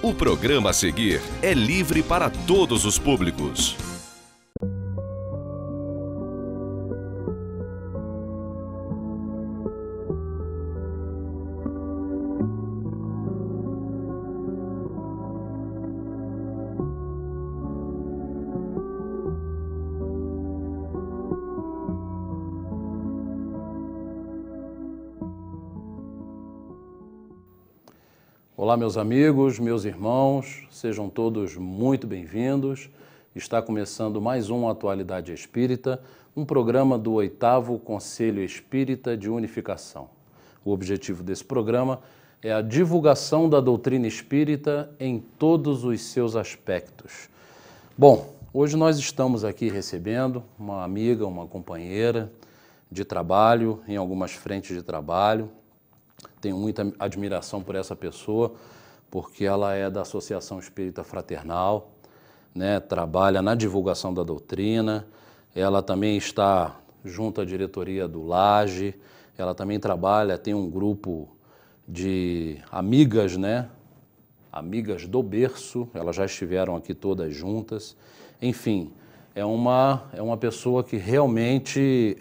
O programa a seguir é livre para todos os públicos. Olá, meus amigos, meus irmãos, sejam todos muito bem-vindos. Está começando mais um Atualidade Espírita, um programa do 8º Conselho Espírita de Unificação. O objetivo desse programa é a divulgação da doutrina espírita em todos os seus aspectos. Bom, hoje nós estamos aqui recebendo uma amiga, uma companheira de trabalho, em algumas frentes de trabalho. Tenho muita admiração por essa pessoa, porque ela é da Associação Espírita Fraternal, né? Trabalha na divulgação da doutrina, ela também está junto à diretoria do Laje, ela também trabalha, tem um grupo de amigas, né? Amigas do berço, elas já estiveram aqui todas juntas. Enfim, é uma pessoa que realmente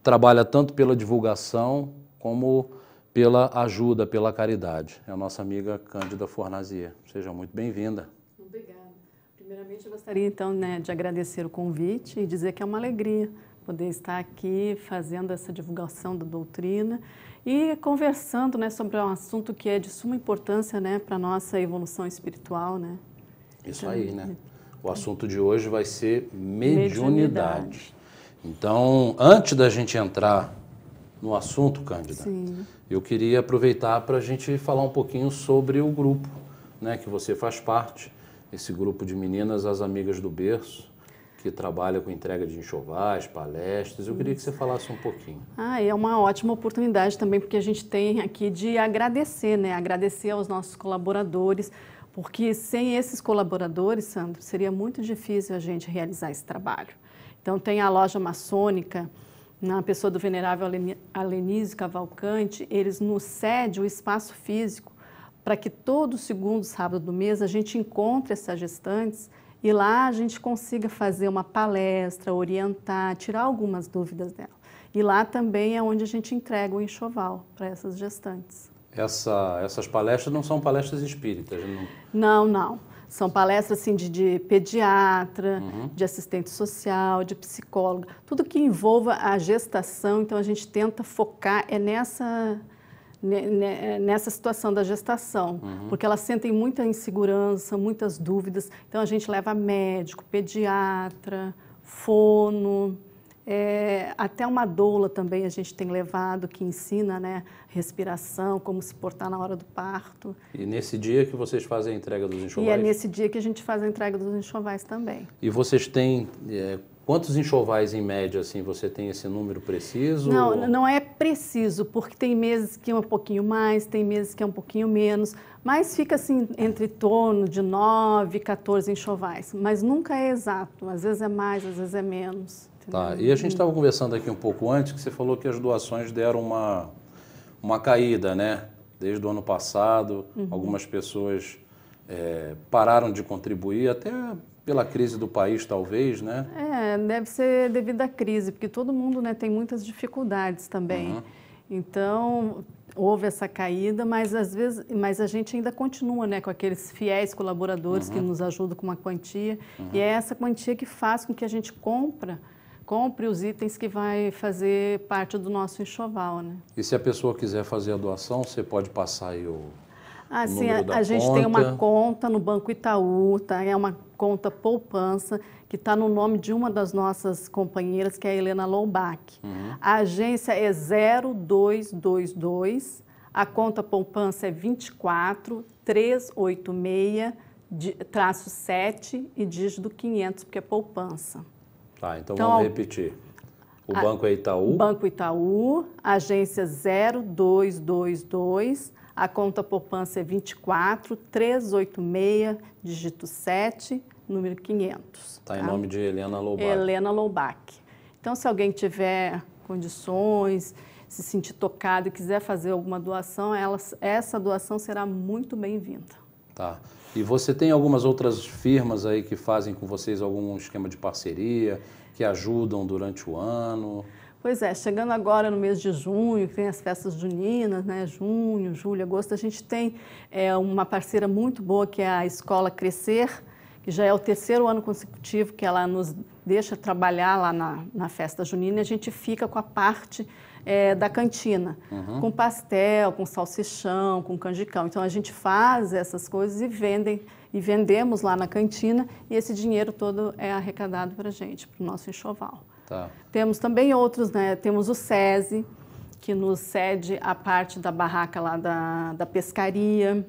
trabalha tanto pela divulgação como pela ajuda, pela caridade. É a nossa amiga Cândida Fornazier. Seja muito bem-vinda. Obrigada. Primeiramente, eu gostaria, então, de agradecer o convite e dizer que é uma alegria poder estar aqui fazendo essa divulgação da doutrina e conversando, sobre um assunto que é de suma importância, para a nossa evolução espiritual, né? Isso aí, né? O assunto de hoje vai ser mediunidade. Então, antes da gente entrar no assunto, Cândida, sim, eu queria aproveitar para a gente falar um pouquinho sobre o grupo, né, que você faz parte, esse grupo de meninas, as Amigas do Berço, que trabalha com entrega de enxovais, palestras. Eu queria que você falasse um pouquinho. É uma ótima oportunidade também, porque a gente tem aqui de agradecer, agradecer aos nossos colaboradores, porque sem esses colaboradores, Sandro, seria muito difícil a gente realizar esse trabalho. Então tem a loja maçônica, na pessoa do venerável Alenísio Cavalcante, eles nos cedem o espaço físico para que todo segundo sábado do mês a gente encontre essas gestantes e lá a gente consiga fazer uma palestra, orientar, tirar algumas dúvidas dela. E lá também é onde a gente entrega o enxoval para essas gestantes. Essas palestras não são palestras espíritas? Não. São palestras assim, de pediatra, de assistente social, de psicóloga, tudo que envolva a gestação. Então, a gente tenta focar nessa situação da gestação, porque elas sentem muita insegurança, muitas dúvidas. Então, a gente leva médico, pediatra, fono, até uma doula também a gente tem levado, que ensina, respiração, como se portar na hora do parto. E nesse dia que vocês fazem a entrega dos enxovais? E é nesse dia que a gente faz a entrega dos enxovais também. E vocês têm quantos enxovais em média, assim, você tem esse número preciso? Não é preciso, porque tem meses que é um pouquinho mais, tem meses que é um pouquinho menos, mas fica assim entre torno de 9, 14 enxovais, mas nunca é exato, às vezes é mais, às vezes é menos. Tá, e a gente estava conversando aqui um pouco antes, que você falou que as doações deram uma caída, né? Desde o ano passado, algumas pessoas pararam de contribuir, até pela crise do país, talvez, né? Deve ser devido à crise, porque todo mundo, tem muitas dificuldades também. Então, houve essa caída, mas a gente ainda continua, com aqueles fiéis colaboradores que nos ajudam com uma quantia, e é essa quantia que faz com que a gente compre os itens que vai fazer parte do nosso enxoval, né? E se a pessoa quiser fazer a doação, você pode passar aí o número da a gente conta. tem uma conta no Banco Itaú, tá? É uma conta poupança, que está no nome de uma das nossas companheiras, que é a Helena Loubach. A agência é 0222, a conta poupança é 24386-7 e dígito 500, porque é poupança. Tá, então vamos repetir. O banco é Itaú? Banco Itaú, agência 0222, A conta poupança é 24 386, dígito 7, número 500. Tá em nome de Helena Loubach. Helena Loubach. Então, se alguém tiver condições, se sentir tocado e quiser fazer alguma doação, essa doação será muito bem-vinda. Tá. E você tem algumas outras firmas aí que fazem com vocês algum esquema de parceria, que ajudam durante o ano? Pois é, chegando agora no mês de junho, que tem as festas juninas, né? Junho, julho, agosto, a gente tem uma parceira muito boa, que é a Escola Crescer, que já é o 3º ano consecutivo que ela nos deixa trabalhar lá na festa junina, e a gente fica com a parte da cantina, com pastel, com salsichão, com canjicão. Então a gente faz essas coisas e vendemos lá na cantina, e esse dinheiro todo é arrecadado para a gente, para o nosso enxoval. Tá. Temos também outros, né? Temos o SESI, que nos cede a parte da barraca lá da pescaria.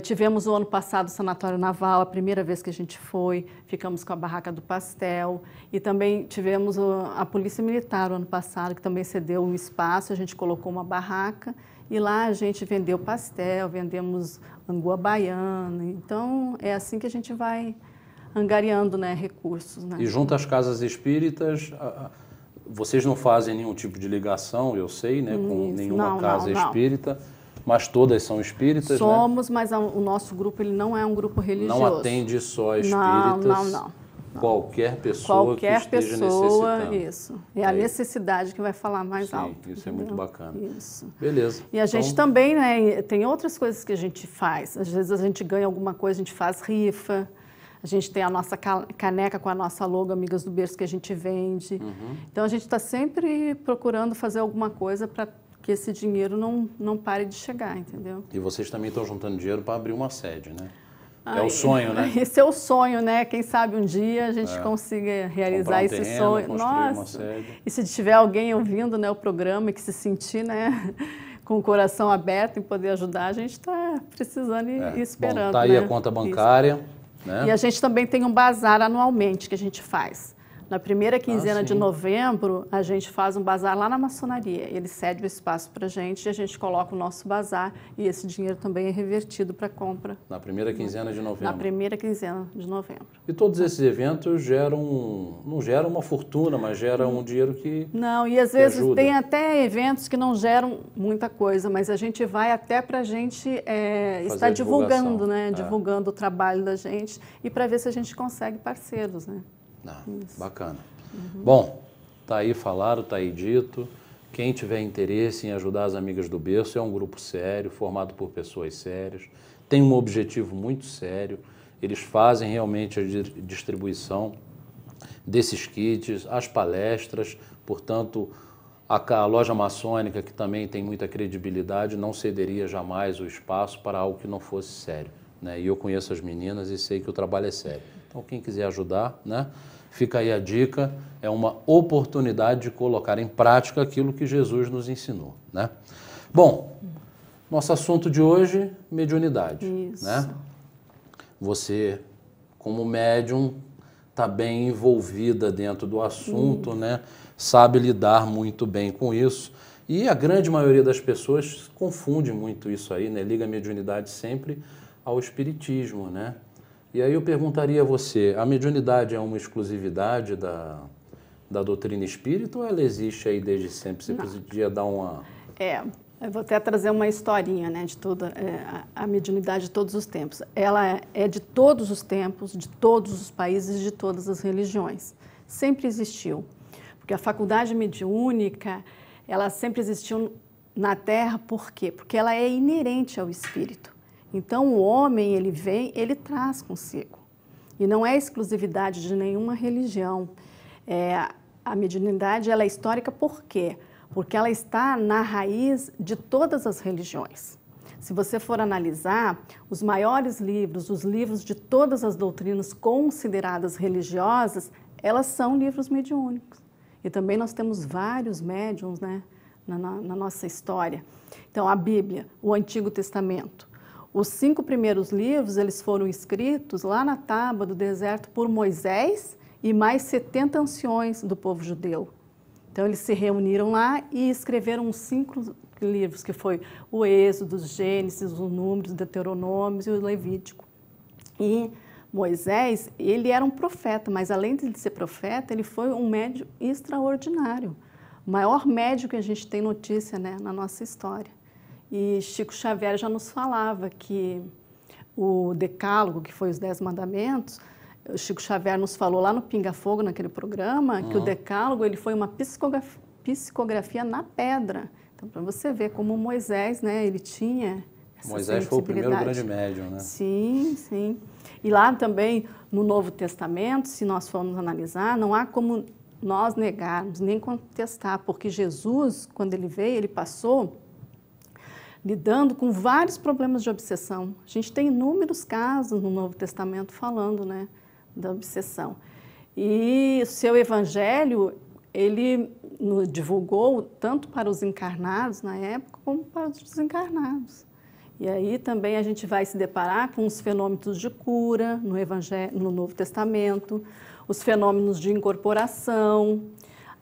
Tivemos o ano passado o Sanatório Naval, a primeira vez que a gente foi, ficamos com a barraca do pastel. E também tivemos a Polícia Militar o ano passado, que também cedeu um espaço, a gente colocou uma barraca e lá a gente vendeu pastel, vendemos angu baiana. Então é assim que a gente vai angariando, né, recursos. Né? E junto às casas espíritas, vocês não fazem nenhum tipo de ligação, eu sei, né, com nenhuma casa espírita. Mas todas são espíritas, Somos, né? Mas o nosso grupo ele não é um grupo religioso. Não atende só espíritas. Não. Qualquer pessoa que esteja necessitando. Isso. É a necessidade que vai falar mais alto. Isso é muito bacana. Isso. Beleza. E a gente também, né, tem outras coisas que a gente faz. Às vezes a gente ganha alguma coisa, a gente faz rifa. A gente tem a nossa caneca com a nossa logo Amigas do Berço que a gente vende. Então a gente está sempre procurando fazer alguma coisa para que esse dinheiro não pare de chegar, entendeu? E vocês também estão juntando dinheiro para abrir uma sede, né? É o sonho, né? Esse é o sonho, né? Quem sabe um dia a gente consiga realizar esse sonho. Nossa! E se tiver alguém ouvindo, né, o programa e que se sentir, né, com o coração aberto em poder ajudar, a gente está precisando e esperando. Bom, tá aí a conta bancária. Né? E a gente também tem um bazar anualmente que a gente faz. Na primeira quinzena de novembro, a gente faz um bazar lá na maçonaria. Ele cede o espaço para a gente e a gente coloca o nosso bazar e esse dinheiro também é revertido para compra. Na primeira quinzena de novembro? Na primeira quinzena de novembro. E todos esses eventos não geram uma fortuna, mas geram um dinheiro que Não, e às vezes ajuda. Tem até eventos que não geram muita coisa, mas a gente vai até para a gente estar divulgando, né? Divulgando o trabalho da gente e para ver se a gente consegue parceiros, né? Bacana. Bom, tá aí falado, tá aí dito. Quem tiver interesse em ajudar as Amigas do Berço, é um grupo sério, formado por pessoas sérias, tem um objetivo muito sério. Eles fazem realmente a distribuição desses kits, as palestras, portanto, a loja maçônica, que também tem muita credibilidade, não cederia jamais o espaço para algo que não fosse sério, né? E eu conheço as meninas e sei que o trabalho é sério. Então, quem quiser ajudar, né? Fica aí a dica, é uma oportunidade de colocar em prática aquilo que Jesus nos ensinou, né? Bom, nosso assunto de hoje, mediunidade, né? Você, como médium, está bem envolvida dentro do assunto, né? Sabe lidar muito bem com isso. E a grande maioria das pessoas confunde muito isso aí, né? Liga a mediunidade sempre ao espiritismo, né? E aí eu perguntaria a você, a mediunidade é uma exclusividade da doutrina espírita ou ela existe aí desde sempre? Você podia dar uma... Eu vou até trazer uma historinha, né, de toda a mediunidade de todos os tempos. Ela é de todos os tempos, de todos os países, de todas as religiões. Sempre existiu. Porque a faculdade mediúnica, ela sempre existiu na Terra, por quê? Porque ela é inerente ao espírito. Então, o homem, ele vem, ele traz consigo. E não é exclusividade de nenhuma religião. A mediunidade, ela é histórica por quê? Porque ela está na raiz de todas as religiões. Se você for analisar, os maiores livros, os livros de todas as doutrinas consideradas religiosas, elas são livros mediúnicos. E também nós temos vários médiuns, né, na nossa história. Então, a Bíblia, o Antigo Testamento. Os 5 primeiros livros, eles foram escritos lá na tábua do deserto por Moisés e mais 70 anciões do povo judeu. Então, eles se reuniram lá e escreveram os 5 livros, que foi o Êxodo, Gênesis, o Números, o Deuteronômio e o Levítico. E Moisés, ele era um profeta, mas além de ser profeta, ele foi um médium extraordinário. O maior médium que a gente tem notícia, né, na nossa história. E Chico Xavier já nos falava que o Decálogo, que foi os 10 mandamentos, o Chico Xavier nos falou lá no Pinga Fogo, naquele programa, que o Decálogo ele foi uma psicografia na pedra. Então, para você ver como Moisés, né, ele tinha essa Moisés foi o primeiro grande médium, né? Sim, sim. E lá também, no Novo Testamento, se nós formos analisar, não há como nós negarmos, nem contestar, porque Jesus, quando ele veio, ele passou lidando com vários problemas de obsessão. A gente tem inúmeros casos no Novo Testamento falando, né, da obsessão. E o seu evangelho, ele divulgou tanto para os encarnados na época, como para os desencarnados. E aí também a gente vai se deparar com os fenômenos de cura no Evangelho, no Novo Testamento, os fenômenos de incorporação,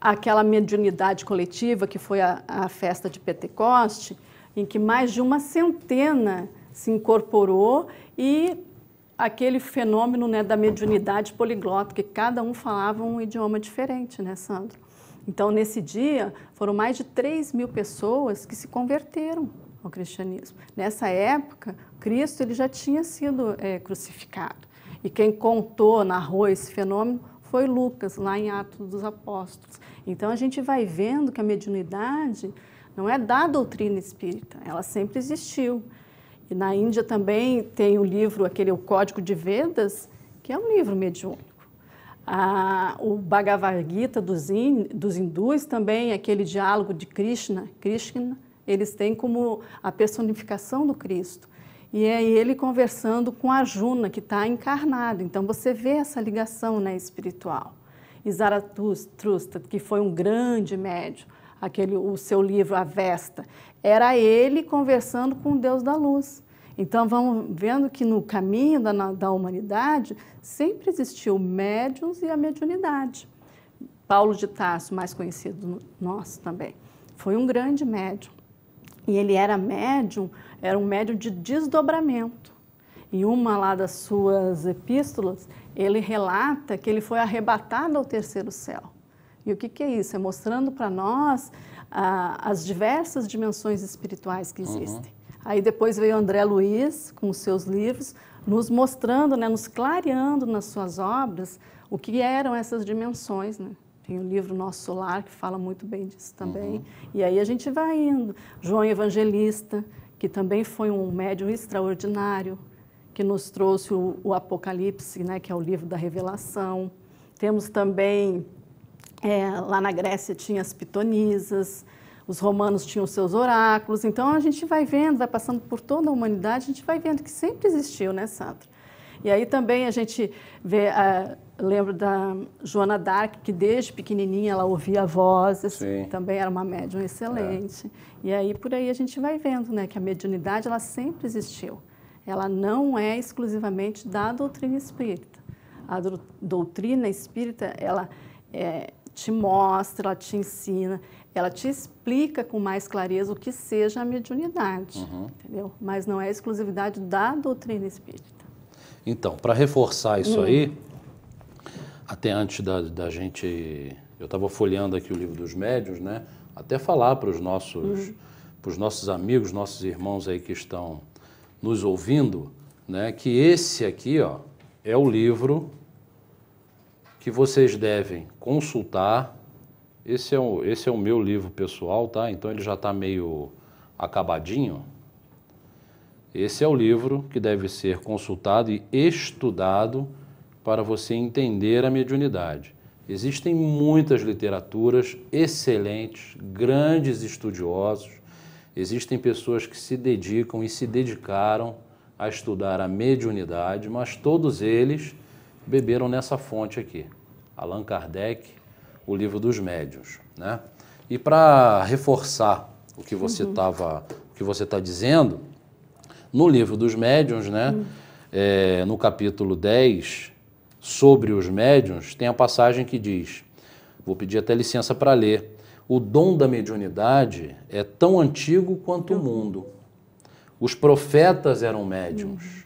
aquela mediunidade coletiva que foi a festa de Pentecoste, em que mais de 100 se incorporou, e aquele fenômeno, né, da mediunidade poliglota, que cada um falava um idioma diferente, né, Sandro? Então, nesse dia, foram mais de 3.000 pessoas que se converteram ao cristianismo. Nessa época, Cristo ele já tinha sido crucificado. E quem contou, narrou esse fenômeno foi Lucas, lá em Atos dos Apóstolos. Então, a gente vai vendo que a mediunidade não é da doutrina espírita, ela sempre existiu. E na Índia também tem o livro, o Código de Vedas, que é um livro mediúnico. O Bhagavad Gita dos hindus também, aquele diálogo de Krishna, eles têm como a personificação do Cristo. E é ele conversando com Arjuna, que está encarnado. Então, você vê essa ligação, né, espiritual. E Zaratustra, que foi um grande médium, o seu livro, Avesta, era ele conversando com o Deus da Luz. Então, vamos vendo que no caminho da humanidade sempre existiu médiuns e a mediunidade. Paulo de Tarso, mais conhecido nosso também, foi um grande médium. E ele era um médium de desdobramento. Em uma lá das suas epístolas, ele relata que ele foi arrebatado ao terceiro céu. E o que é isso? É mostrando para nós as diversas dimensões espirituais que existem. Aí depois veio André Luiz, com os seus livros, nos mostrando, né, nos clareando nas suas obras o que eram essas dimensões, né? Tem o livro Nosso Solar, que fala muito bem disso também. E aí a gente vai indo. João Evangelista, que também foi um médium extraordinário, que nos trouxe o Apocalipse, né, que é o livro da Revelação. Temos também, lá na Grécia tinha as pitonisas, os romanos tinham seus oráculos. Então, a gente vai vendo, vai passando por toda a humanidade, a gente vai vendo que sempre existiu, né, Sandra? E aí também a gente vê, lembro da Joana d'Arc, que desde pequenininha ela ouvia vozes, também era uma médium excelente. E aí, por aí, a gente vai vendo, né, que a mediunidade, ela sempre existiu. Ela não é exclusivamente da doutrina espírita. A doutrina espírita, ela te mostra, ela te ensina, ela te explica com mais clareza o que seja a mediunidade, entendeu? Mas não é exclusividade da doutrina espírita. Então, para reforçar isso aí, até antes da gente... Eu estava folheando aqui o livro dos médiuns, né? Até falar para os nossos amigos, nossos irmãos aí que estão nos ouvindo, né? Que esse aqui, ó, é o livro que vocês devem consultar. Esse é o meu livro pessoal, tá? Então ele já está meio acabadinho. Esse é o livro que deve ser consultado e estudado para você entender a mediunidade. Existem muitas literaturas excelentes, grandes estudiosos. Existem pessoas que se dedicam e se dedicaram a estudar a mediunidade, mas todos eles beberam nessa fonte aqui, Allan Kardec, o livro dos médiuns, né? E para reforçar o que você está dizendo, no livro dos médiuns, né, no capítulo 10, sobre os médiuns, tem a passagem que diz, vou pedir até licença para ler, O dom da mediunidade é tão antigo quanto o mundo. Os profetas eram médiuns.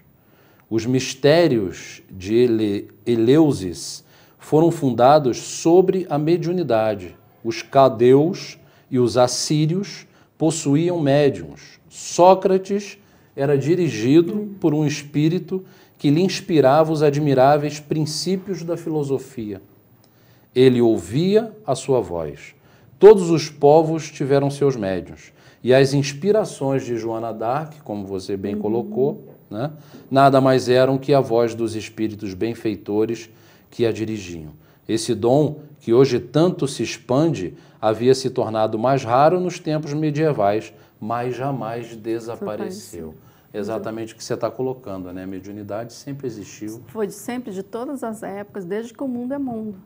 Os mistérios de Eleusis foram fundados sobre a mediunidade. Os caldeus e os assírios possuíam médiuns. Sócrates era dirigido por um espírito que lhe inspirava os admiráveis princípios da filosofia. Ele ouvia a sua voz. Todos os povos tiveram seus médiuns. E as inspirações de Joana d'Arc, como você bem colocou, né, nada mais eram que a voz dos espíritos benfeitores que a dirigiam. Esse dom, que hoje tanto se expande, havia se tornado mais raro nos tempos medievais, mas jamais desapareceu. Exatamente o que você está colocando, né? A mediunidade sempre existiu. Foi sempre, de todas as épocas, desde que o mundo é mundo.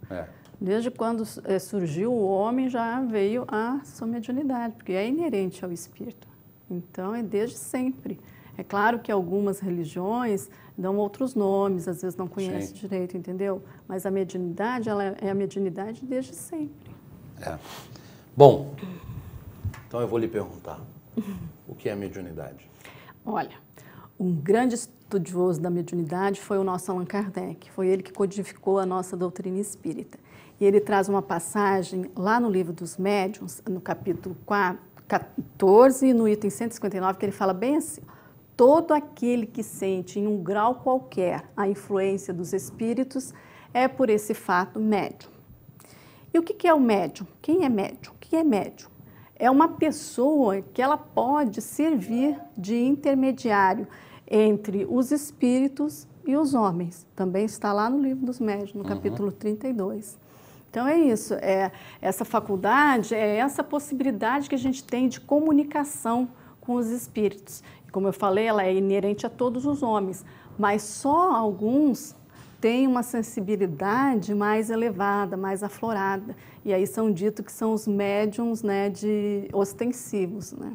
Desde quando surgiu o homem já veio a sua mediunidade, porque é inerente ao espírito. Então, é desde sempre. É claro que algumas religiões dão outros nomes, às vezes não conhecem direito, entendeu? Mas a mediunidade, ela é a mediunidade desde sempre. Bom, então eu vou lhe perguntar, o que é a mediunidade? Olha, um grande estudioso da mediunidade foi o nosso Allan Kardec. Foi ele que codificou a nossa doutrina espírita. E ele traz uma passagem lá no Livro dos Médiuns, no capítulo 14, no item 159, que ele fala bem assim: todo aquele que sente em um grau qualquer a influência dos espíritos é por esse fato médium. E o que é o médium? Quem é médium? O que é médium? É uma pessoa que ela pode servir de intermediário entre os espíritos e os homens. Também está lá no Livro dos Médiuns, no capítulo 32. Então é isso, essa faculdade, é essa possibilidade que a gente tem de comunicação com os espíritos. E como eu falei, ela é inerente a todos os homens, mas só alguns têm uma sensibilidade mais elevada, mais aflorada. E aí são ditos que são os médiums, né, de ostensivos, né?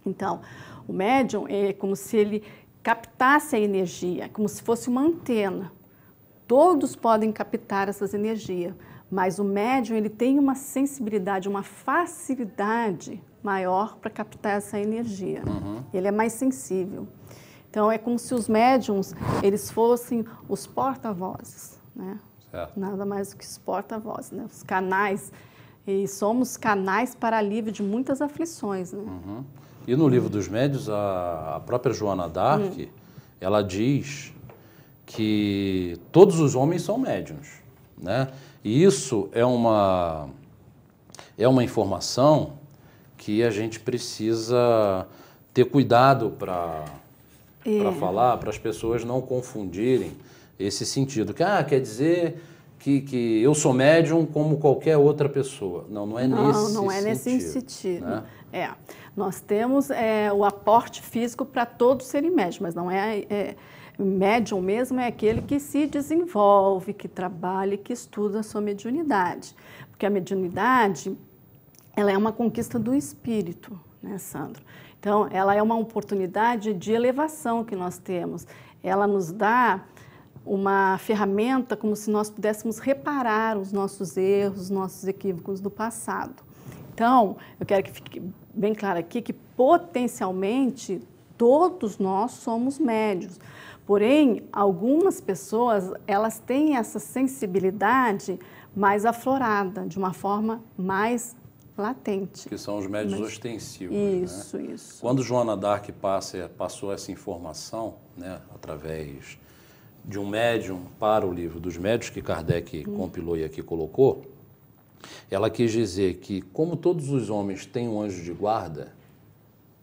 Então, o médium é como se ele captasse a energia, como se fosse uma antena. Todos podem captar essas energias, mas o médium ele tem uma sensibilidade, uma facilidade maior para captar essa energia. Ele é mais sensível. Então, é como se os médiums eles fossem os porta-vozes, né? Nada mais do que os porta-vozes, né? Os canais. E somos canais para alívio de muitas aflições, né? E no Livro dos Médiuns, a própria Joana d'Arc, ela diz que todos os homens são médiuns, né? E isso é uma informação que a gente precisa ter cuidado para falar, para as pessoas não confundirem esse sentido. Que, quer dizer que eu sou médium como qualquer outra pessoa. Não é nesse sentido. Não é nesse sentido. Né? Nós temos o aporte físico para todos serem médiums, mas não médium mesmo é aquele que se desenvolve, que trabalha e que estuda a sua mediunidade. Porque a mediunidade, ela é uma conquista do espírito, né, Sandro? Então, ela é uma oportunidade de elevação que nós temos. Ela nos dá uma ferramenta como se nós pudéssemos reparar os nossos erros, os nossos equívocos do passado. Então, eu quero que fique bem claro aqui que potencialmente todos nós somos médiuns. Porém, algumas pessoas, elas têm essa sensibilidade mais aflorada, de uma forma mais latente. Que são os médiuns ostensivos. Isso, né? isso. Quando Joana d'Arc passou essa informação, né, através de um médium para o Livro dos Médiuns, que Kardec compilou e aqui colocou, ela quis dizer que, como todos os homens têm um anjo de guarda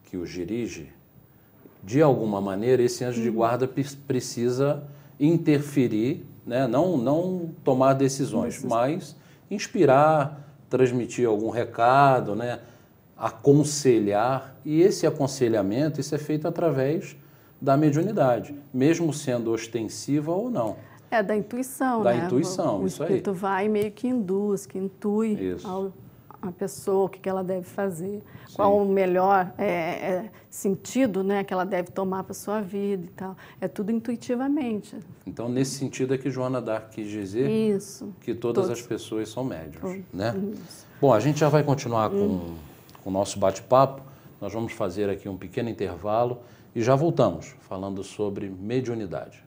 que os dirige, de alguma maneira esse anjo de guarda precisa interferir, né? Não tomar decisões, mas inspirar, transmitir algum recado, né? Aconselhar. E esse aconselhamento, isso é feito através da mediunidade, mesmo sendo ostensiva ou não. Da intuição, da né? intuição, o isso aí. espírito vai e meio que induz, que intui a pessoa, o que ela deve fazer, sim, qual o melhor sentido, né, que ela deve tomar para a sua vida e tal. É tudo intuitivamente. Então, nesse sentido é que Joana d'Arc quis dizer isso, que todas as pessoas são médiuns, né? Isso. Bom, a gente já vai continuar com o nosso bate-papo. Nós vamos fazer aqui um pequeno intervalo e já voltamos falando sobre mediunidade.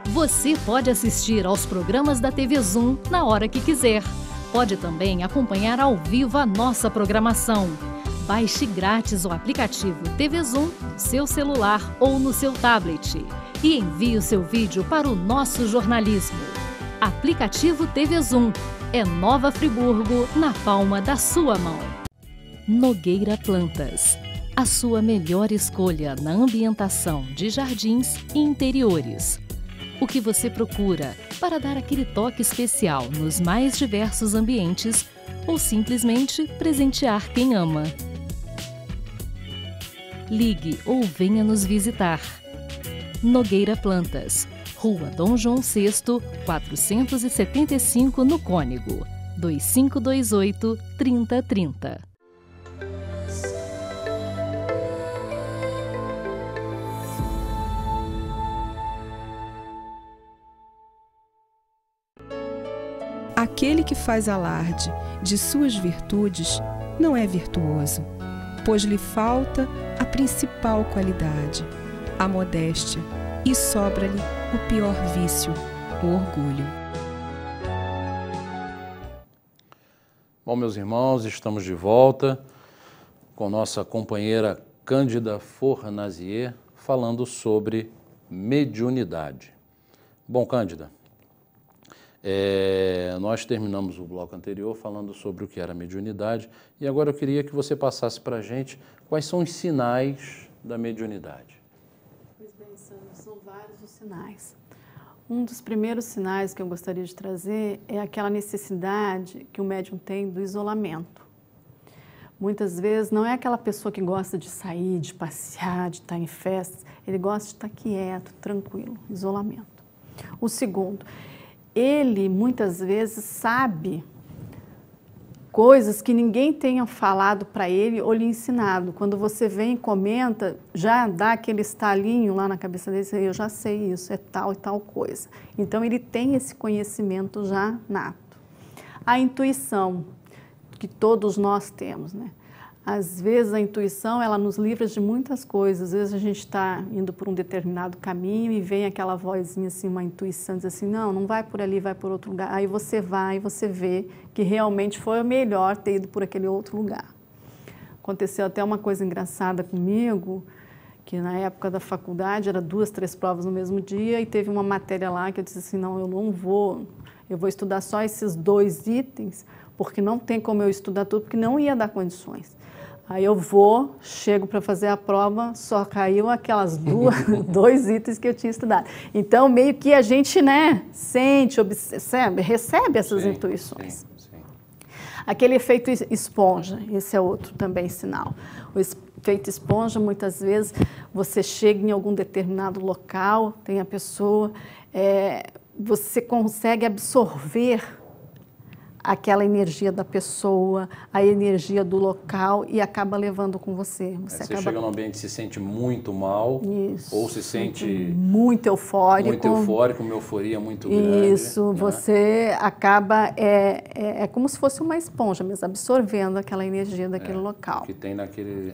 Você pode assistir aos programas da TV Zoom na hora que quiser. Pode também acompanhar ao vivo a nossa programação. Baixe grátis o aplicativo TV Zoom no seu celular ou no seu tablet e envie o seu vídeo para o nosso jornalismo. Aplicativo TV Zoom. É Nova Friburgo na palma da sua mão. Nogueira Plantas. A sua melhor escolha na ambientação de jardins e interiores. O que você procura para dar aquele toque especial nos mais diversos ambientes ou simplesmente presentear quem ama. Ligue ou venha nos visitar. Nogueira Plantas, Rua Dom João VI, 475 no Cônego, 2528-3030. Aquele que faz alarde de suas virtudes não é virtuoso, pois lhe falta a principal qualidade, a modéstia, e sobra-lhe o pior vício, o orgulho. Bom, meus irmãos, estamos de volta com nossa companheira Cândida Fornazier falando sobre mediunidade. Bom, Cândida, nós terminamos o bloco anterior falando sobre o que era mediunidade e agora eu queria que você passasse para a gente quais são os sinais da mediunidade. Pois bem, Sandro, são vários os sinais. Um dos primeiros sinais que eu gostaria de trazer é aquela necessidade que o médium tem do isolamento. Muitas vezes não é aquela pessoa que gosta de sair, de passear, de estar em festas, ele gosta de estar quieto, tranquilo, isolamento. O segundo, ele muitas vezes sabe coisas que ninguém tenha falado para ele ou lhe ensinado. Quando você vem e comenta, já dá aquele estalinho lá na cabeça dele, eu já sei isso, é tal e tal coisa. Então ele tem esse conhecimento já nato. A intuição, que todos nós temos, né? Às vezes a intuição, ela nos livra de muitas coisas. Às vezes a gente está indo por um determinado caminho e vem aquela vozinha assim, uma intuição, diz assim, não vai por ali, vai por outro lugar. Aí você vai e você vê que realmente foi o melhor ter ido por aquele outro lugar. Aconteceu até uma coisa engraçada comigo, que na época da faculdade, era 2, 3 provas no mesmo dia e teve uma matéria lá que eu disse assim, não, eu não vou, eu vou estudar só esses 2 itens, porque não tem como eu estudar tudo, porque não ia dar condições. Aí eu chego para fazer a prova, só caiu aquelas 2 itens que eu tinha estudado. Então, meio que a gente, né, sente, recebe essas intuições. Sim. Aquele efeito esponja, esse é outro também sinal. O efeito esponja, muitas vezes, você chega em algum determinado local, tem a pessoa, você consegue absorver aquela energia da pessoa, a energia do local e acaba levando com você. Você chega num ambiente e se sente muito mal, isso, ou se sente muito eufórico. Muito eufórico, uma euforia muito grande. Isso, né? Você acaba, é como se fosse uma esponja mesmo, absorvendo aquela energia daquele local. Que tem naquele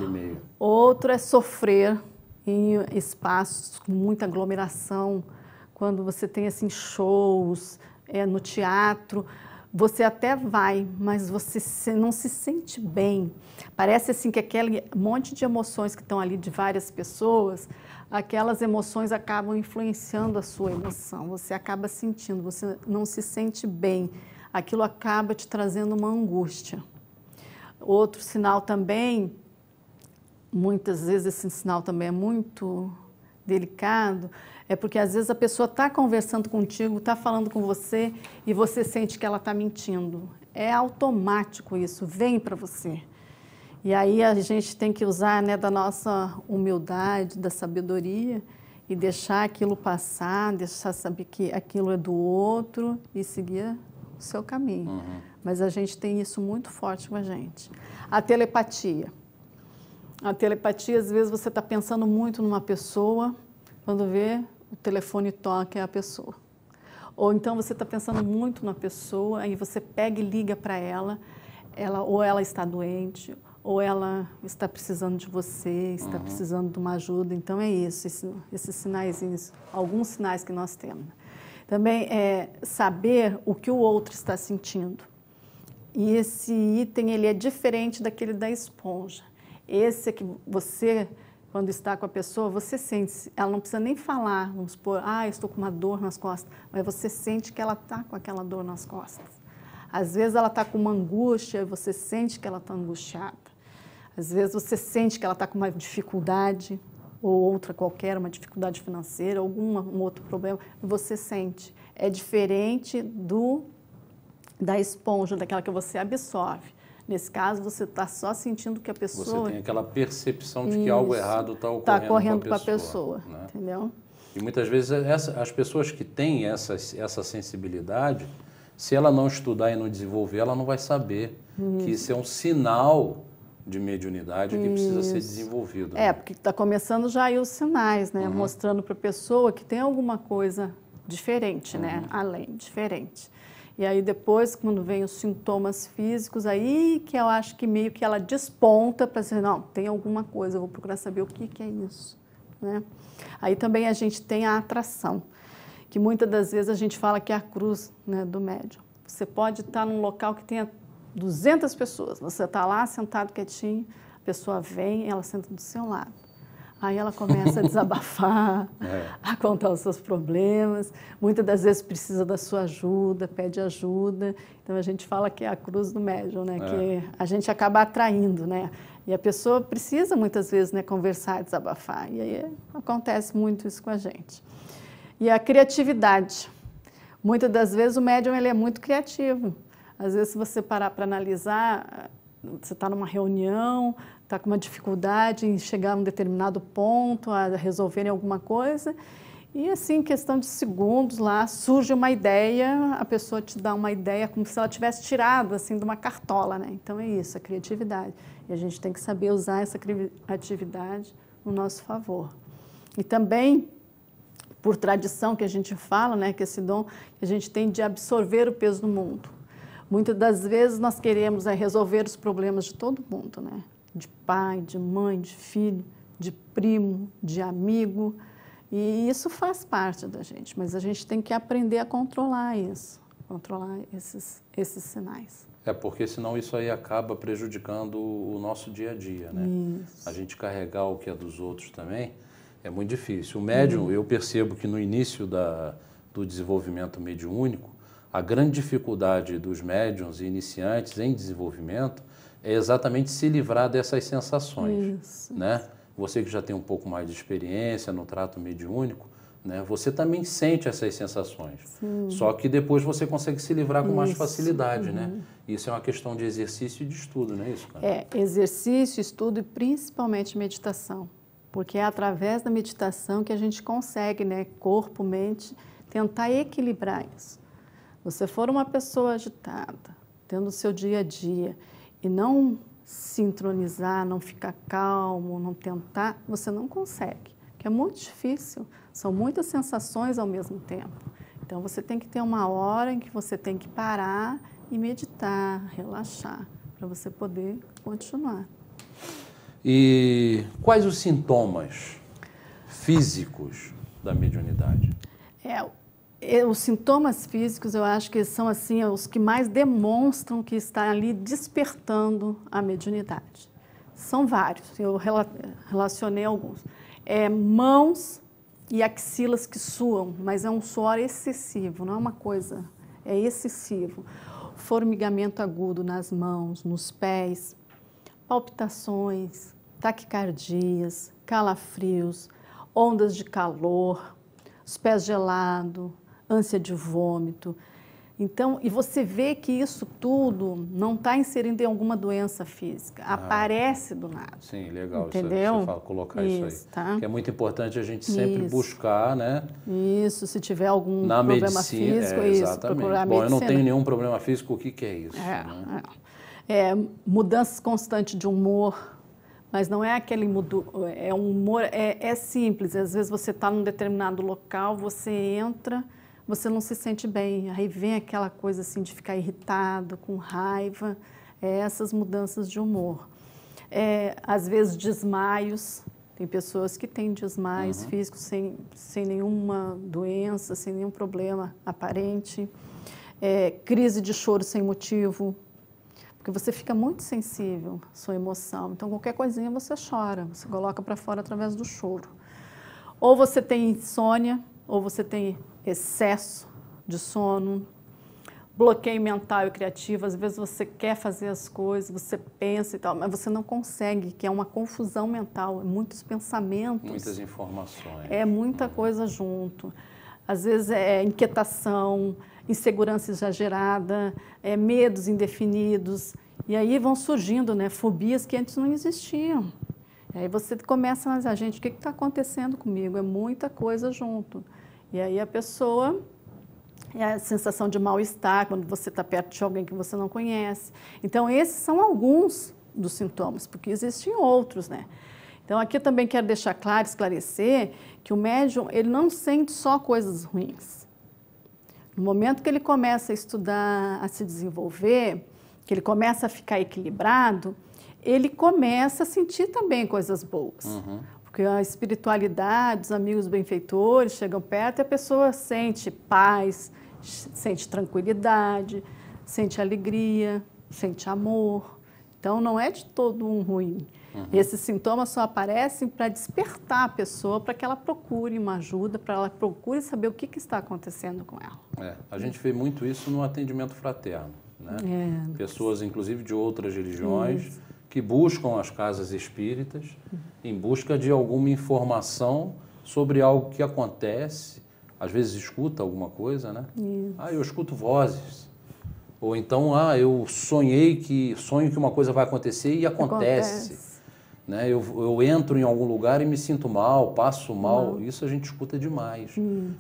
meio. Outro é sofrer em espaços com muita aglomeração, quando você tem assim shows, no teatro, você até vai, mas você não se sente bem. Parece assim que aquele monte de emoções que estão ali de várias pessoas, aquelas emoções acabam influenciando a sua emoção. Você acaba sentindo, você não se sente bem. Aquilo acaba te trazendo uma angústia. Outro sinal também, muitas vezes esse sinal também é muito delicado, é porque às vezes a pessoa está conversando contigo, está falando com você e você sente que ela está mentindo. É automático isso, vem para você. E aí a gente tem que usar, né, da nossa humildade, da sabedoria e deixar aquilo passar, deixar saber que aquilo é do outro e seguir o seu caminho. Mas a gente tem isso muito forte com a gente. A telepatia. A telepatia, às vezes você está pensando muito numa pessoa, quando vê, o telefone toca é a pessoa. Ou então você está pensando muito na pessoa, aí você pega e liga para ela, ou ela está doente, ou ela está precisando de você, está precisando de uma ajuda. Então é isso, esses sinaizinhos, alguns sinais que nós temos. Também é saber o que o outro está sentindo. E esse item, ele é diferente daquele da esponja. Esse é que você, quando está com a pessoa, você sente, ela não precisa nem falar, vamos supor, estou com uma dor nas costas, mas você sente que ela está com aquela dor nas costas. Às vezes ela está com uma angústia e você sente que ela está angustiada. Às vezes você sente que ela está com uma dificuldade, ou outra qualquer, uma dificuldade financeira, um outro problema, e você sente. É diferente da esponja, daquela que você absorve. Nesse caso, você está só sentindo que a pessoa... Você tem aquela percepção de que algo errado está ocorrendo com a pessoa. Né? Entendeu? E muitas vezes as pessoas que têm essa sensibilidade, se ela não estudar e não desenvolver, ela não vai saber que isso é um sinal de mediunidade que precisa ser desenvolvido. Né? Porque está começando já aí os sinais, né? Mostrando para a pessoa que tem alguma coisa diferente, né? Além, diferente. E aí depois, quando vem os sintomas físicos, aí que eu acho que meio que ela desponta para dizer, não, tem alguma coisa, eu vou procurar saber o que é isso. Né? Aí também a gente tem a atração, que muitas das vezes a gente fala que é a cruz, né, do médium. Você pode estar num local que tenha 200 pessoas, você está lá sentado quietinho, a pessoa vem, ela senta do seu lado. Aí ela começa a desabafar, a contar os seus problemas. Muitas das vezes precisa da sua ajuda, pede ajuda. Então a gente fala que é a cruz do médium, né? Que a gente acaba atraindo, né? E a pessoa precisa muitas vezes, né, conversar, desabafar. E aí acontece muito isso com a gente. E a criatividade. Muitas das vezes o médium ele é muito criativo. Às vezes se você parar para analisar, você está numa reunião, está com uma dificuldade em chegar a um determinado ponto, a resolverem alguma coisa, e assim, em questão de segundos lá, surge uma ideia, a pessoa te dá uma ideia como se ela tivesse tirado assim, de uma cartola, né? Então é isso, a criatividade. E a gente tem que saber usar essa criatividade no nosso favor. E também, por tradição que a gente fala, né, que esse dom que a gente tem de absorver o peso do mundo. Muitas das vezes nós queremos resolver os problemas de todo mundo, né? De pai, de mãe, de filho, de primo, de amigo. E isso faz parte da gente, mas a gente tem que aprender a controlar isso, controlar esses sinais. Porque senão isso aí acaba prejudicando o nosso dia a dia, né? Isso. A gente carregar o que é dos outros também é muito difícil. O médium, eu percebo que no início do desenvolvimento mediúnico, a grande dificuldade dos médiuns e iniciantes em desenvolvimento é exatamente se livrar dessas sensações, né? Você que já tem um pouco mais de experiência no trato mediúnico, né? Você também sente essas sensações. Só que depois você consegue se livrar com mais facilidade, né? Isso é uma questão de exercício e de estudo, não é isso, cara? Exercício, estudo e principalmente meditação. Porque é através da meditação que a gente consegue, né, corpo, mente, tentar equilibrar isso. Você for uma pessoa agitada, tendo o seu dia a dia, e não sincronizar, não ficar calmo, não tentar, você não consegue, que é muito difícil, são muitas sensações ao mesmo tempo. Então você tem que ter uma hora em que você tem que parar e meditar, relaxar, para você poder continuar. E quais os sintomas físicos da mediunidade? Os sintomas físicos, eu acho que são assim, os que mais demonstram que está ali despertando a mediunidade. São vários, eu relacionei alguns. Mãos e axilas que suam, mas é um suor excessivo, não é uma coisa, é excessivo. Formigamento agudo nas mãos, nos pés, palpitações, taquicardias, calafrios, ondas de calor, os pés gelados, ânsia de vômito, Então, e você vê que isso tudo não está inserido em alguma doença física, aparece do nada. Sim, legal. Entendeu? Você colocar isso aí. Tá? Que é muito importante a gente sempre buscar, né? Isso, se tiver algum na problema medicina, físico, exatamente. procurar a Bom, medicina. eu não tenho nenhum problema físico, o que é isso? Né? Mudanças constantes de humor, mas não é aquele é um humor, é simples. Às vezes você está num determinado local, você entra, você não se sente bem, aí vem aquela coisa assim de ficar irritado, com raiva, essas mudanças de humor. Às vezes desmaios, tem pessoas que têm desmaios físicos sem nenhuma doença, sem nenhum problema aparente. Crise de choro sem motivo, porque você fica muito sensível à sua emoção. Então, qualquer coisinha você chora, você coloca para fora através do choro. Ou você tem insônia, ou você tem excesso de sono, bloqueio mental e criativo. Às vezes você quer fazer as coisas, você pensa e tal, mas você não consegue, que é uma confusão mental, muitos pensamentos. Muitas informações. É muita coisa junto. Às vezes é inquietação, insegurança exagerada, medos indefinidos. E aí vão surgindo, né, fobias que antes não existiam. E aí você começa a dizer, gente, o que está acontecendo comigo? É muita coisa junto. E aí a pessoa, a sensação de mal-estar, quando você está perto de alguém que você não conhece. Então, esses são alguns dos sintomas, porque existem outros, né? Então, aqui eu também quero deixar claro, esclarecer, que o médium, ele não sente só coisas ruins. No momento que ele começa a estudar, a se desenvolver, que ele começa a ficar equilibrado, ele começa a sentir também coisas boas. Porque a espiritualidade, os amigos benfeitores chegam perto e a pessoa sente paz, sente tranquilidade, sente alegria, sente amor. Então, não é de todo um ruim. Esses sintomas só aparecem para despertar a pessoa, para que ela procure uma ajuda, para ela procure saber o que está acontecendo com ela. A gente vê muito isso no atendimento fraterno, né? Pessoas, inclusive, de outras religiões, que buscam as casas espíritas em busca de alguma informação sobre algo que acontece, às vezes escuta alguma coisa, né? Eu escuto vozes. Ou então, eu sonho que uma coisa vai acontecer e acontece. Né? Eu entro em algum lugar e me sinto mal, passo mal. Isso a gente escuta demais.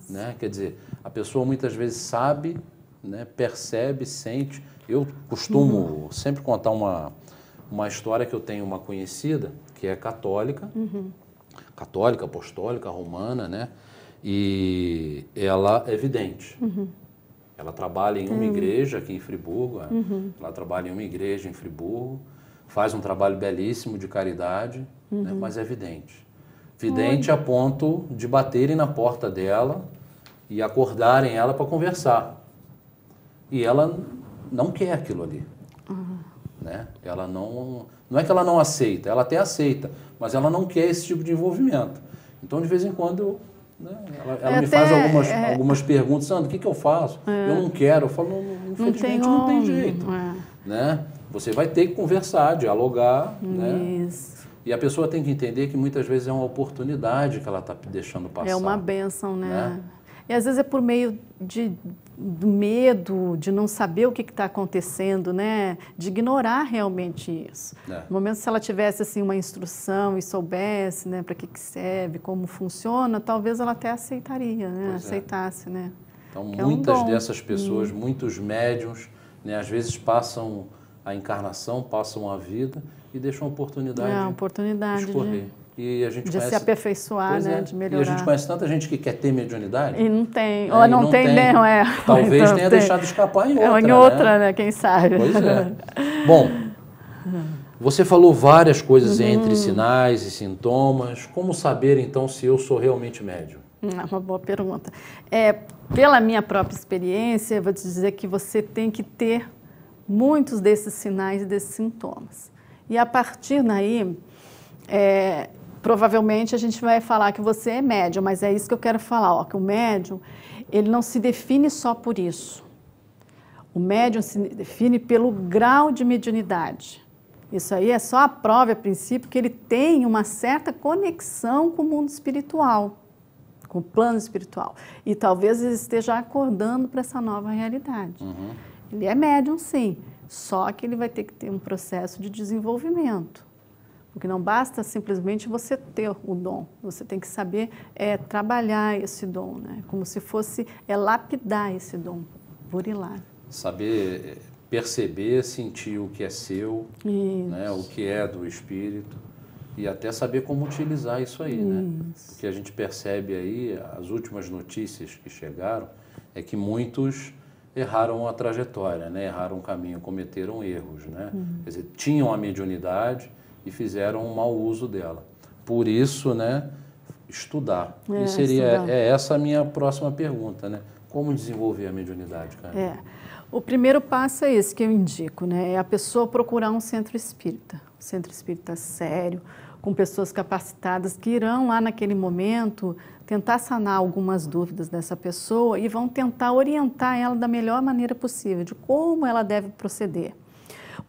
Né? Quer dizer, a pessoa muitas vezes sabe, né, percebe, sente. Eu costumo sempre contar uma história que eu tenho uma conhecida, que é católica, católica, apostólica, romana, né? E ela é vidente. Ela trabalha em uma igreja aqui em Friburgo, ela trabalha em uma igreja em Friburgo, faz um trabalho belíssimo de caridade, né? Mas é vidente. Vidente a ponto de baterem na porta dela e acordarem ela para conversar. E ela não quer aquilo ali. Né? Ela não é que ela não aceita, ela até aceita, mas ela não quer esse tipo de envolvimento. Então, de vez em quando, né, ela me faz algumas perguntas, Sandro, o que eu faço? Eu não quero. Eu falo, infelizmente não tem jeito. Né? Você vai ter que conversar, dialogar. Né? E a pessoa tem que entender que muitas vezes é uma oportunidade que ela está deixando passar. É uma bênção, né? E às vezes é por meio do medo, de não saber o que está acontecendo, né? De ignorar realmente isso. No momento, se ela tivesse assim, uma instrução e soubesse, né, para que serve, como funciona, talvez ela até aceitaria, né? Aceitasse, né? Então, muitas dessas pessoas, muitos médiuns, né, às vezes passam a encarnação, passam a vida e deixam a oportunidade de escorrer. E a gente de se aperfeiçoar, né? De melhorar. E a gente conhece tanta gente que quer ter mediunidade. E não tem. Ou não tem. Talvez então, tenha deixado escapar em outra. Em outra, né? Quem sabe. Pois é. Bom, você falou várias coisas entre sinais e sintomas. Como saber, então, se eu sou realmente médium? Uma boa pergunta. Pela minha própria experiência, eu vou te dizer que você tem que ter muitos desses sinais e desses sintomas. E a partir daí, provavelmente a gente vai falar que você é médium, mas é isso que eu quero falar, que o médium, ele não se define só por isso. O médium se define pelo grau de mediunidade. Isso aí é só a prova, a princípio, que ele tem uma certa conexão com o mundo espiritual, com o plano espiritual. E talvez ele esteja acordando para essa nova realidade. Ele é médium, sim, só que ele vai ter que ter um processo de desenvolvimento. Porque não basta simplesmente você ter o dom, você tem que saber trabalhar esse dom, né? Como se fosse lapidar esse dom, burilar. Saber perceber, sentir o que é seu, né? O que é do espírito e até saber como utilizar isso aí, né? O que a gente percebe aí, as últimas notícias que chegaram, é que muitos erraram a trajetória, né? Erraram o caminho, cometeram erros, né? Quer dizer, tinham a mediunidade e fizeram um mau uso dela. Por isso, né, estudar. E seria essa a minha próxima pergunta, né? Como desenvolver a mediunidade, cara? O primeiro passo é esse que eu indico, né? É a pessoa procurar um centro espírita. Um centro espírita sério, com pessoas capacitadas que irão lá naquele momento tentar sanar algumas dúvidas dessa pessoa e vão tentar orientar ela da melhor maneira possível, de como ela deve proceder.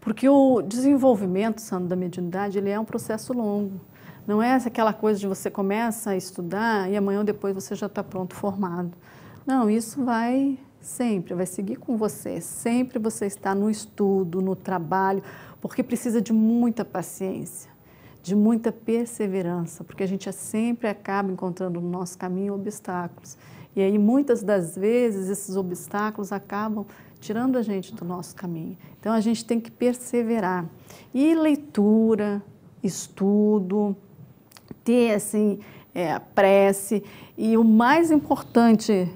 Porque o desenvolvimento, Sandro, da mediunidade, ele é um processo longo. Não é aquela coisa de você começa a estudar e amanhã ou depois você já está pronto, formado. Não, isso vai sempre, vai seguir com você. Sempre você está no estudo, no trabalho, porque precisa de muita paciência, de muita perseverança, porque a gente sempre acaba encontrando no nosso caminho obstáculos. E aí, muitas das vezes, esses obstáculos acabam tirando a gente do nosso caminho. Então, a gente tem que perseverar. E leitura, estudo, ter, assim, a prece. E o mais importante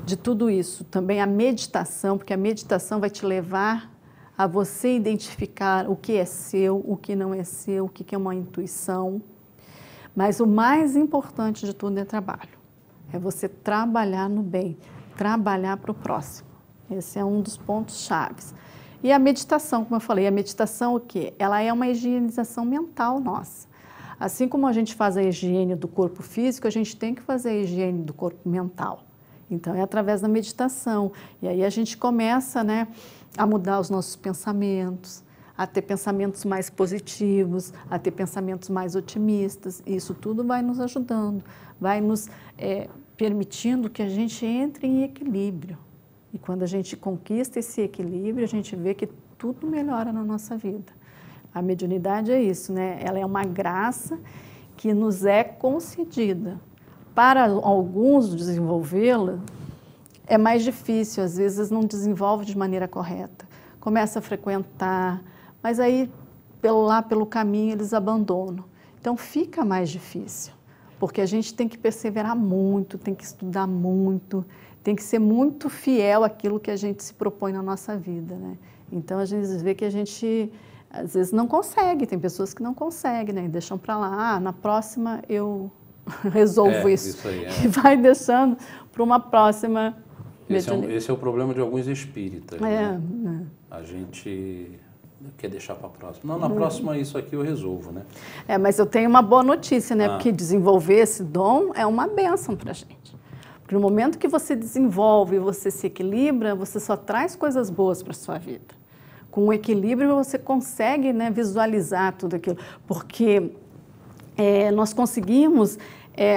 de tudo isso, também a meditação, porque a meditação vai te levar a você identificar o que é seu, o que não é seu, o que é uma intuição. Mas o mais importante de tudo é trabalho. É você trabalhar no bem, trabalhar para o próximo. Esse é um dos pontos chaves. E a meditação, como eu falei, a meditação o quê? Ela é uma higienização mental nossa. Assim como a gente faz a higiene do corpo físico, a gente tem que fazer a higiene do corpo mental. Então, é através da meditação. E aí a gente começa, né, a mudar os nossos pensamentos, a ter pensamentos mais positivos, a ter pensamentos mais otimistas. E isso tudo vai nos ajudando, vai nos permitindo que a gente entre em equilíbrio. E quando a gente conquista esse equilíbrio, a gente vê que tudo melhora na nossa vida. A mediunidade é isso, né? Ela é uma graça que nos é concedida. Para alguns desenvolvê-la é mais difícil, às vezes não desenvolve de maneira correta. Começa a frequentar, mas aí pelo caminho eles abandonam. Então fica mais difícil, porque a gente tem que perseverar muito, tem que estudar muito, tem que ser muito fiel àquilo que a gente se propõe na nossa vida, né? Então a gente vê que a gente às vezes não consegue, tem pessoas que não conseguem, né? E deixam para lá, na próxima eu resolvo isso aí, e vai deixando para uma próxima. Esse é o problema de alguns espíritas, né? A gente quer deixar para a próxima. Não, na próxima isso aqui eu resolvo, né? Mas eu tenho uma boa notícia, né? Porque desenvolver esse dom é uma bênção para a gente. Porque no momento que você desenvolve e você se equilibra, você só traz coisas boas para a sua vida. Com o equilíbrio você consegue, né, visualizar tudo aquilo. Porque nós conseguimos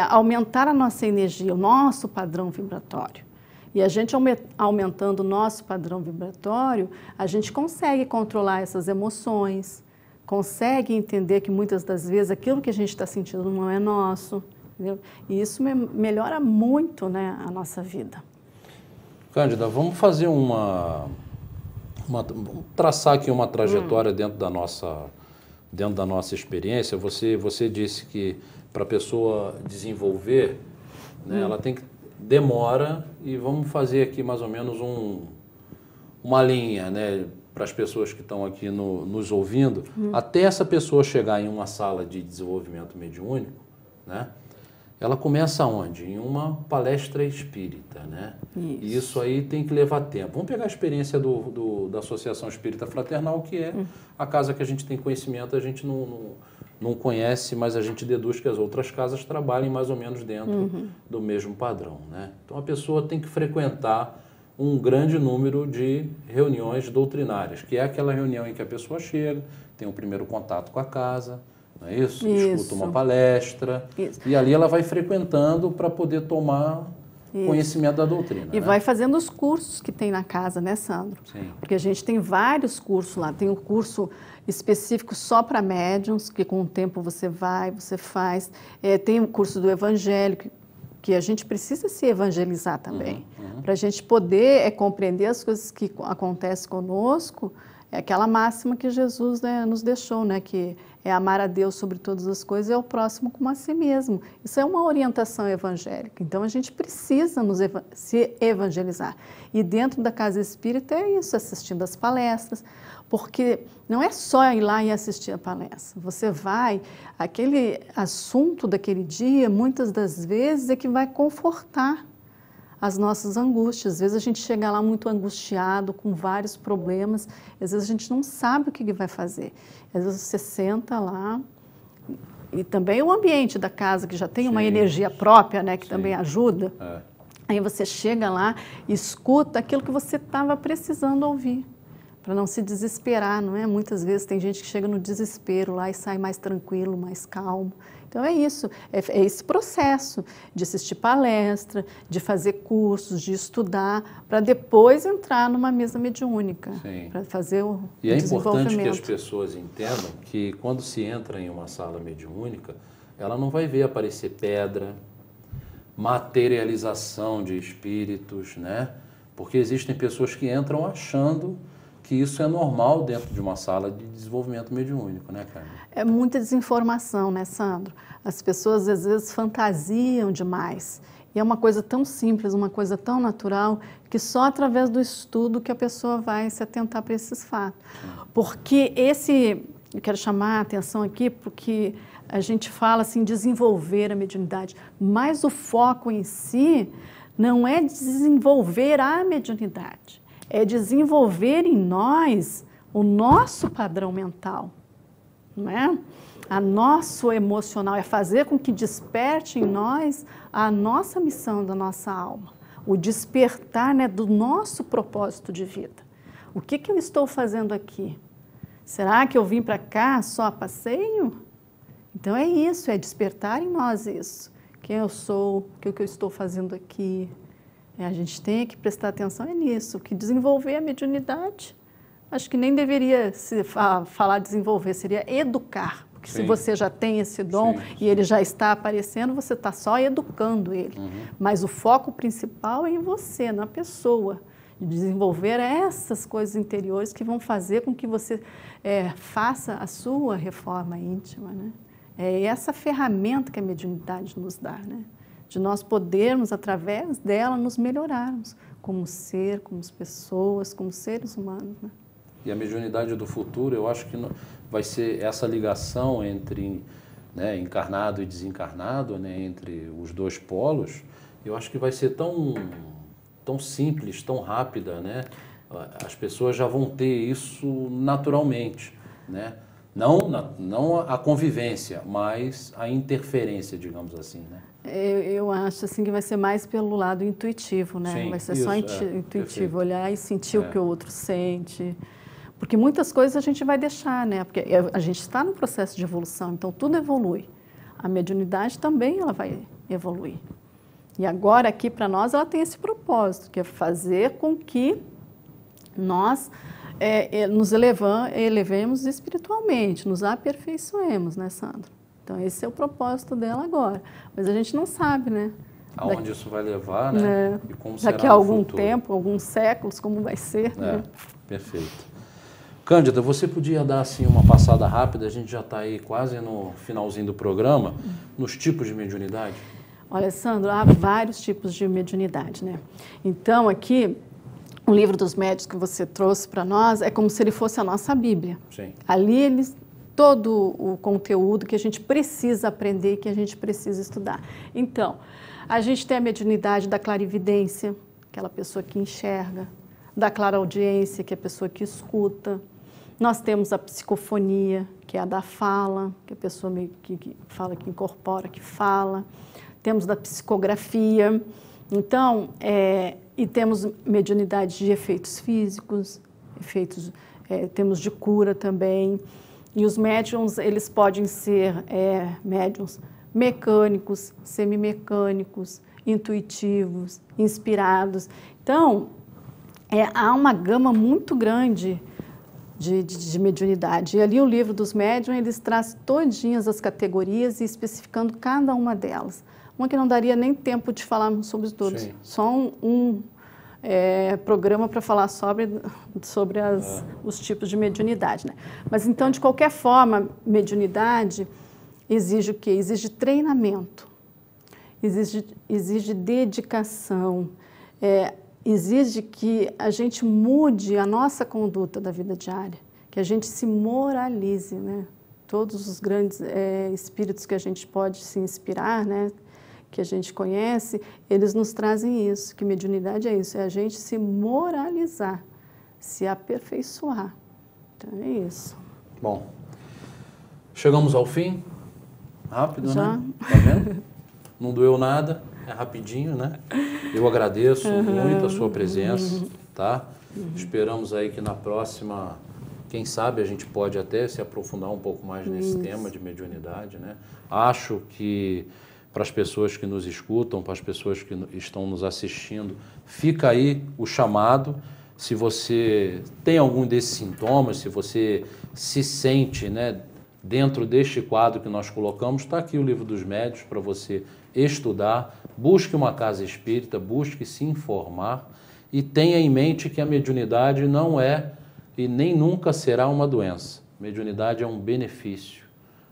aumentar a nossa energia, o nosso padrão vibratório. E a gente aumentando o nosso padrão vibratório, a gente consegue controlar essas emoções, consegue entender que muitas das vezes aquilo que a gente está sentindo não é nosso, entendeu? E isso melhora muito, né, a nossa vida. Cândida, vamos fazer traçar aqui uma trajetória dentro da nossa experiência. Você disse que para a pessoa desenvolver, né, ela tem que demora, e vamos fazer aqui mais ou menos uma linha, né, para as pessoas que estão aqui nos ouvindo, até essa pessoa chegar em uma sala de desenvolvimento mediúnico, né, ela começa onde? Em uma palestra espírita, né? E isso aí tem que levar tempo. Vamos pegar a experiência da Associação Espírita Fraternal, que é a casa que a gente tem conhecimento, a gente não conhece, mas a gente deduz que as outras casas trabalhem mais ou menos dentro do mesmo padrão, né? Então a pessoa tem que frequentar um grande número de reuniões doutrinárias, que é aquela reunião em que a pessoa chega, tem o primeiro contato com a casa, não é isso? Isso. Escuta uma palestra, Isso. e ali ela vai frequentando para poder tomar conhecimento da doutrina. E né? vai fazendo os cursos que tem na casa, né, Sandro? Sim. Porque a gente tem vários cursos lá. Tem um curso específico só para médiuns, que com o tempo você vai, você faz. Tem o curso do Evangelho, que a gente precisa se evangelizar também. Para a gente poder compreender as coisas que acontecem conosco. É aquela máxima que Jesus, né, nos deixou, né, que é amar a Deus sobre todas as coisas e ao próximo como a si mesmo. Isso é uma orientação evangélica. Então, a gente precisa se evangelizar. E dentro da casa espírita é isso, assistindo às palestras, porque não é só ir lá e assistir a palestra. Você vai, aquele assunto daquele dia, muitas das vezes, é que vai confortar as nossas angústias. Às vezes a gente chega lá muito angustiado, com vários problemas, às vezes a gente não sabe o que vai fazer. Às vezes você senta lá, e também o ambiente da casa, que já tem uma energia própria, né, que também ajuda. Aí você chega lá e escuta aquilo que você estava precisando ouvir, para não se desesperar, não é? Muitas vezes tem gente que chega no desespero lá e sai mais tranquilo, mais calmo. Então é isso, é esse processo de assistir palestra, de fazer cursos, de estudar, para depois entrar numa mesa mediúnica, para fazer o desenvolvimento. E é importante que as pessoas entendam que quando se entra em uma sala mediúnica, ela não vai ver aparecer pedra, materialização de espíritos, né? Porque existem pessoas que entram achando que isso é normal dentro de uma sala de desenvolvimento mediúnico, né, Carmen? É muita desinformação, né, Sandro? As pessoas, às vezes, fantasiam demais. E é uma coisa tão simples, uma coisa tão natural, que só através do estudo que a pessoa vai se atentar para esses fatos. Porque eu quero chamar a atenção aqui, porque a gente fala assim, desenvolver a mediunidade, mas o foco em si não é desenvolver a mediunidade, é desenvolver em nós o nosso padrão mental, não é? A nosso emocional, é fazer com que desperte em nós a nossa missão da nossa alma, o despertar, né, do nosso propósito de vida. O que eu estou fazendo aqui? Será que eu vim para cá só a passeio? Então é isso, é despertar em nós isso. Quem eu sou, o que eu estou fazendo aqui. A gente tem que prestar atenção nisso, que desenvolver a mediunidade, acho que nem deveria se falar desenvolver, seria educar. Porque se você já tem esse dom e ele já está aparecendo, você está só educando ele. Mas o foco principal é em você, na pessoa. Desenvolver essas coisas interiores que vão fazer com que você faça a sua reforma íntima, né? É essa ferramenta que a mediunidade nos dá, né? De nós podermos, através dela, nos melhorarmos como ser, como pessoas, como seres humanos, né? E a mediunidade do futuro, eu acho que vai ser essa ligação entre, né, encarnado e desencarnado, né, entre os dois polos, eu acho que vai ser tão simples, tão rápida, né? As pessoas já vão ter isso naturalmente, né? Não a convivência, mas a interferência, digamos assim, né? Eu acho assim que vai ser mais pelo lado intuitivo, né? Sim, vai ser isso, só perfeito. intuitivo, olhar e sentir o que o outro sente. Porque muitas coisas a gente vai deixar, né? Porque a gente está no processo de evolução, então tudo evolui. A mediunidade também ela vai evoluir. E agora aqui para nós ela tem esse propósito, que é fazer com que nós nos elevemos espiritualmente, nos aperfeiçoemos, né, Sandro? Então esse é o propósito dela agora. Mas a gente não sabe, né? Aonde isso vai levar, né? E como será daqui a algum futuro. Tempo, alguns séculos, como vai ser, né? Perfeito. Cândida, você podia dar assim uma passada rápida, a gente já está aí quase no finalzinho do programa, nos tipos de mediunidade? Olha, Sandro, há vários tipos de mediunidade, né? Então, aqui, o livro dos médiuns que você trouxe para nós é como se ele fosse a nossa Bíblia. Sim. Ali, todo o conteúdo que a gente precisa aprender e que a gente precisa estudar. Então, a gente tem a mediunidade da clarividência, aquela pessoa que enxerga, da clareaudiência, que é a pessoa que escuta. Nós temos a psicofonia, que é a da fala, que é a pessoa meio que fala, que incorpora, que fala. Temos da psicografia. Então, e temos mediunidade de efeitos físicos, temos de cura também. E os médiums, eles podem ser médiums mecânicos, semimecânicos, intuitivos, inspirados. Então, há uma gama muito grande de mediunidade. E ali o livro dos médiuns, eles traz todinhas as categorias e especificando cada uma delas. Uma que não daria nem tempo de falar sobre todos. Sim. Só um programa para falar sobre os tipos de mediunidade, né? Mas então, de qualquer forma, mediunidade exige o quê? Exige treinamento, exige dedicação, exige que a gente mude a nossa conduta da vida diária, que a gente se moralize, né? Todos os grandes espíritos que a gente pode se inspirar, né? Que a gente conhece, eles nos trazem isso, que mediunidade é isso, é a gente se moralizar, se aperfeiçoar. Então é isso. Bom, chegamos ao fim, rápido, já, né? Tá vendo? Não doeu nada, é rapidinho, né? Eu agradeço muito a sua presença, tá? Esperamos aí que na próxima, quem sabe a gente pode até se aprofundar um pouco mais nesse tema de mediunidade, né? Acho que para as pessoas que nos escutam, para as pessoas que estão nos assistindo, fica aí o chamado. Se você tem algum desses sintomas, se você se sente, né, dentro deste quadro que nós colocamos, está aqui o Livro dos Médiuns para você estudar. Busque uma casa espírita, busque se informar e tenha em mente que a mediunidade não é e nem nunca será uma doença. Mediunidade é um benefício,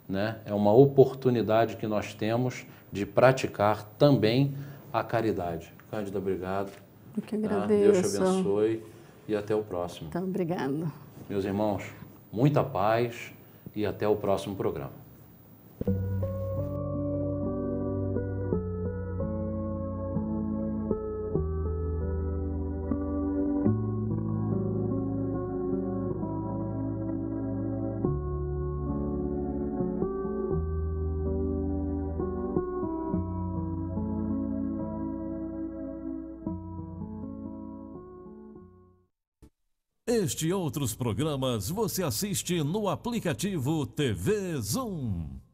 né? É uma oportunidade que nós temos de praticar também a caridade. Cândida, obrigado. Eu que agradeço. Deus te abençoe e até o próximo. Então, obrigada. Meus irmãos, muita paz e até o próximo programa. Este e outros programas você assiste no aplicativo TV Zoom.